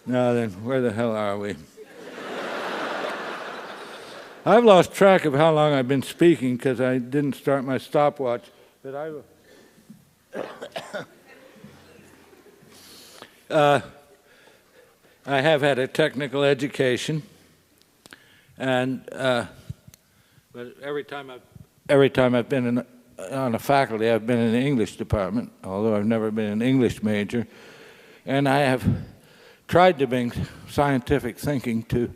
Now then, where the hell are we? I've lost track of how long I've been speaking because I didn't start my stopwatch. But I have had a technical education, and but every time I've been on a faculty, I've been in the English department, although I've never been an English major, and I have tried to bring scientific thinking to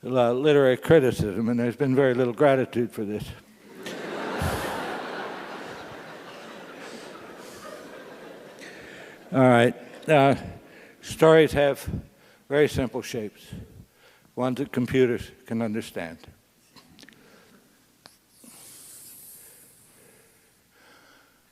literary criticism, and there's been very little gratitude for this. All right. Stories have very simple shapes, ones that computers can understand.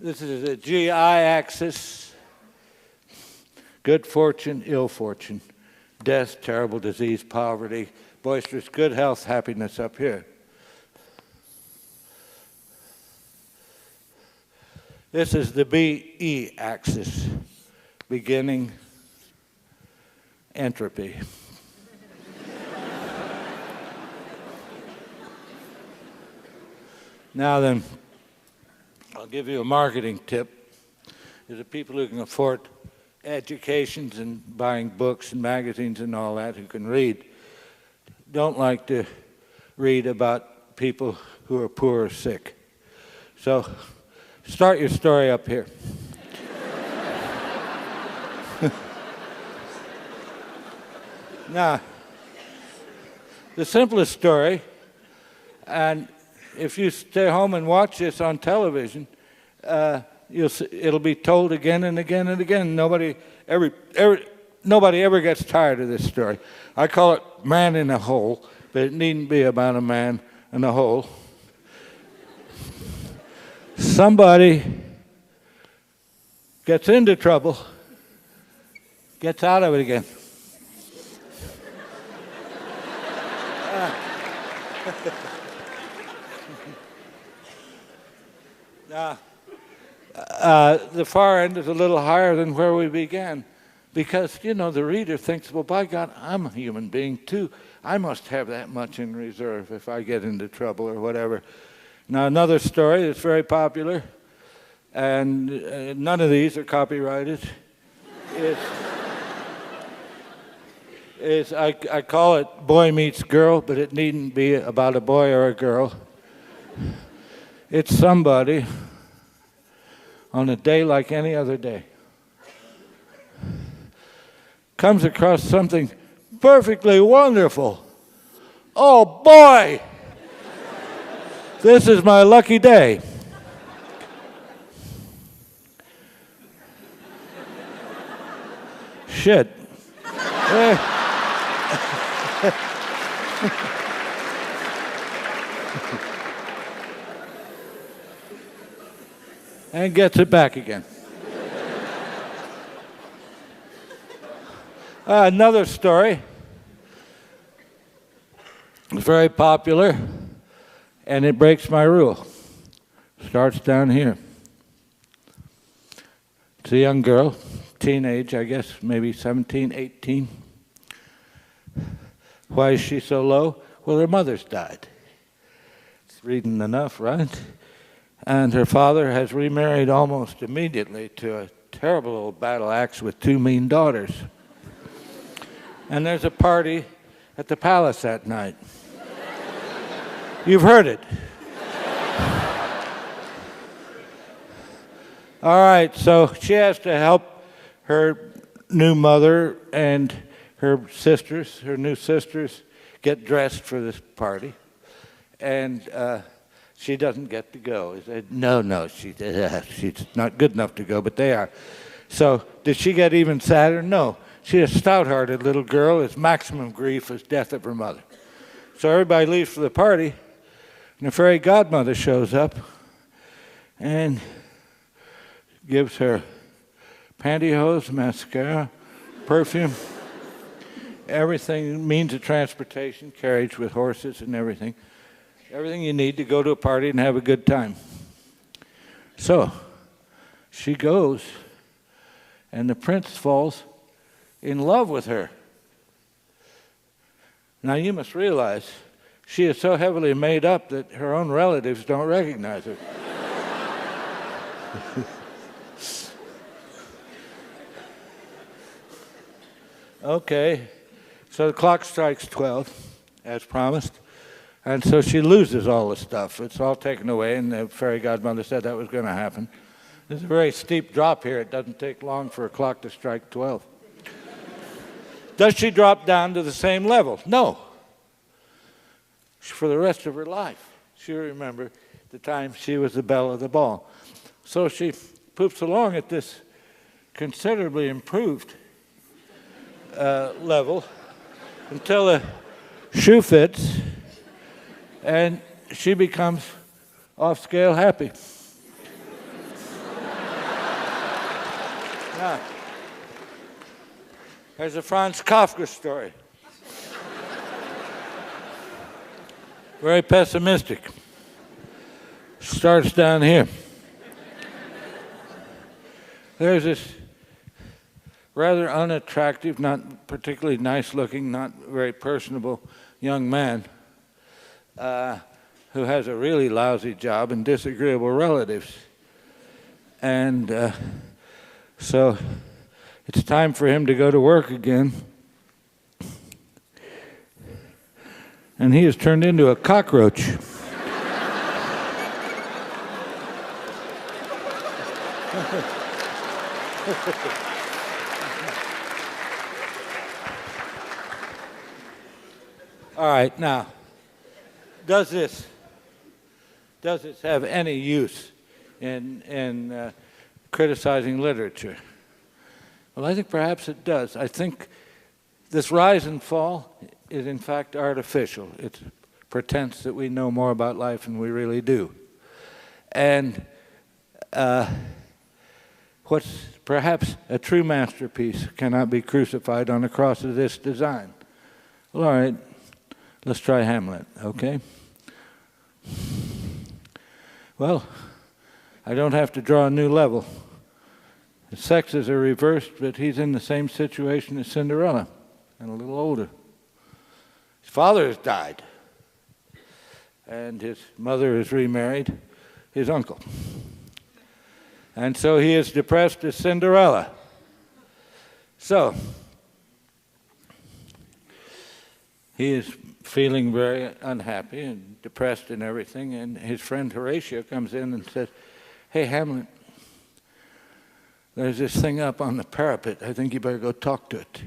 This is a GI axis: good fortune, ill fortune, death, terrible disease, poverty, boisterous good health, happiness up here. This is the BE axis: beginning, entropy. Now then, I'll give you a marketing tip. There's the people who can afford educations and buying books and magazines and all that, who can read, don't like to read about people who are poor or sick. So start your story up here. Now, the simplest story, and if you stay home and watch this on television, it'll be told again and again and again. Nobody ever gets tired of this story. I call it Man in a Hole, but it needn't be about a man in a hole. Somebody gets into trouble, gets out of it again. The far end is a little higher than where we began, because, you know, the reader thinks, well, by God, I'm a human being too. I must have that much in reserve if I get into trouble or whatever. Now, another story that's very popular, and none of these are copyrighted, is I call it Boy Meets Girl, but it needn't be about a boy or a girl. It's somebody on a day like any other day comes across something perfectly wonderful. Oh boy, this is my lucky day. Shit. And gets it back again. Another story, it's very popular, and it breaks my rule. Starts down here. It's a young girl, teenage, I guess, maybe 17, 18. Why is she so low? Well, her mother's died. It's reading enough, right? And her father has remarried almost immediately to a terrible old battle axe with two mean daughters. And there's a party at the palace that night. You've heard it. All right, so she has to help her new mother and her sisters, her new sisters, get dressed for this party. And she doesn't get to go. He said, no, she's not good enough to go, but they are. So did she get even sadder? No. She's a stout-hearted little girl. Its maximum grief is death of her mother. So everybody leaves for the party, and the fairy godmother shows up and gives her pantyhose, mascara, perfume, everything, means of transportation, carriage with horses and everything. Everything you need to go to a party and have a good time. So she goes, and the prince falls in love with her. Now you must realize she is so heavily made up that her own relatives don't recognize her. Okay, so the clock strikes 12, as promised, and so she loses all the stuff. It's all taken away, and the fairy godmother said that was going to happen. There's a very steep drop here. It doesn't take long for a clock to strike 12. Does she drop down to the same level? No. For the rest of her life, she'll remember the time she was the belle of the ball. So she poops along at this considerably improved level until the shoe fits and she becomes off-scale happy. Now, there's a Franz Kafka story. Very pessimistic. Starts down here. There's this rather unattractive, not particularly nice-looking, not very personable young man who has a really lousy job and disagreeable relatives. And so it's time for him to go to work again. And he has turned into a cockroach. All right, now, does this have any use in criticizing literature? Well, I think perhaps it does. I think this rise and fall is in fact artificial. It's pretense that we know more about life than we really do. And what's perhaps a true masterpiece cannot be crucified on a cross of this design. Well, all right, let's try Hamlet, okay? Well, I don't have to draw a new level. The sexes are reversed, but he's in the same situation as Cinderella, and a little older. His father has died, and his mother is remarried, his uncle. And so he is depressed as Cinderella. So, he is feeling very unhappy and depressed and everything, and his friend Horatio comes in and says, "Hey, Hamlet, there's this thing up on the parapet. I think you better go talk to it."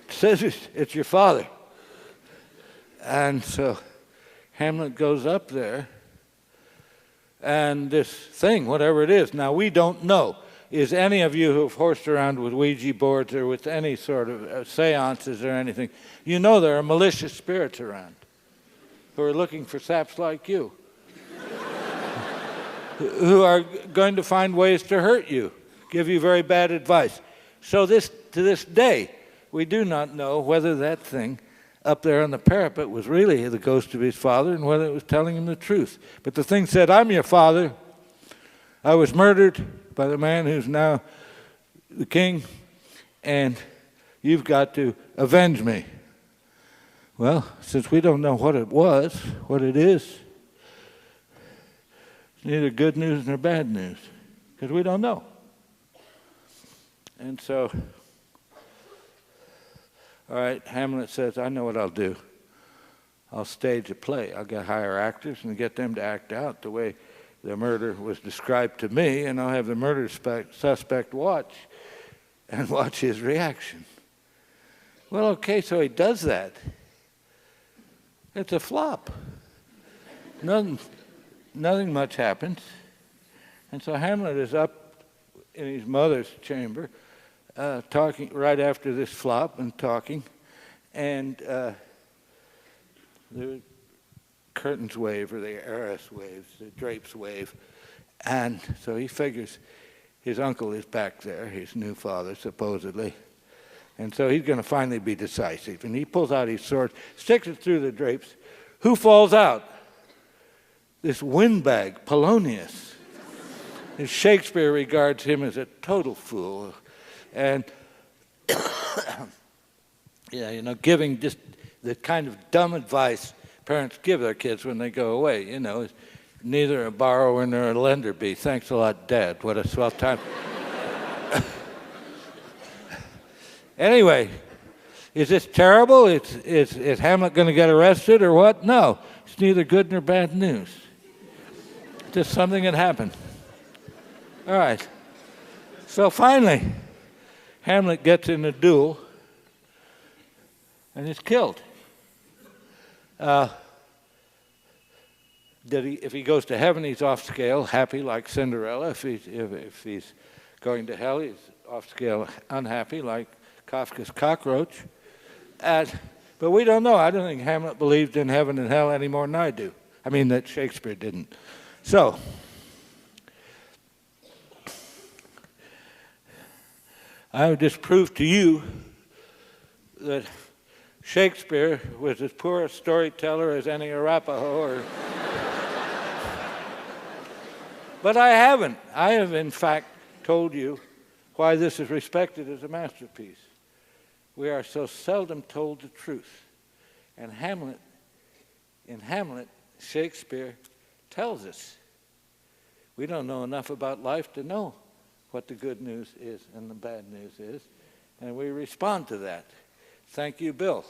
It says it's your father. And so Hamlet goes up there, and this thing, whatever it is, now we don't know. Is any of you who've horsed around with Ouija boards or with any sort of seances or anything, you know there are malicious spirits around who are looking for saps like you, who are going to find ways to hurt you, give you very bad advice. So to this day, we do not know whether that thing up there on the parapet was really the ghost of his father and whether it was telling him the truth. But the thing said, "I'm your father. I was murdered by the man who's now the king, and you've got to avenge me." Well, since we don't know what it was, what it is, it's neither good news nor bad news, because we don't know. And so, all right, Hamlet says, "I know what I'll do. I'll stage a play. I'll hire actors and get them to act out the way the murder was described to me, and I'll have the murder suspect watch his reaction." Well, okay, so he does that. It's a flop. Nothing much happens. And so Hamlet is up in his mother's chamber, talking right after this flop and talking, and the curtains wave, or the arras waves, the drapes wave, and so he figures his uncle is back there, his new father, supposedly, and so he's going to finally be decisive, and he pulls out his sword, sticks it through the drapes. Who falls out? This windbag, Polonius. And Shakespeare regards him as a total fool. And, yeah, you know, giving just the kind of dumb advice parents give their kids when they go away, you know, neither a borrower nor a lender be. Thanks a lot, Dad. What a swell time. Anyway, is this terrible? Is Hamlet going to get arrested or what? No, it's neither good nor bad news. Just something that happened. All right. So finally, Hamlet gets in a duel and is killed. If he goes to heaven, he's off scale, happy like Cinderella. If he's going to hell, he's off scale, unhappy like Kafka's cockroach. But we don't know. I don't think Hamlet believed in heaven and hell any more than I do. I mean, that Shakespeare didn't. So, I would just prove to you that Shakespeare was as poor a storyteller as any Arapaho. But I haven't. I have, in fact, told you why this is respected as a masterpiece. We are so seldom told the truth. And in Hamlet, Shakespeare tells us. We don't know enough about life to know what the good news is and the bad news is, and we respond to that. Thank you, Bill.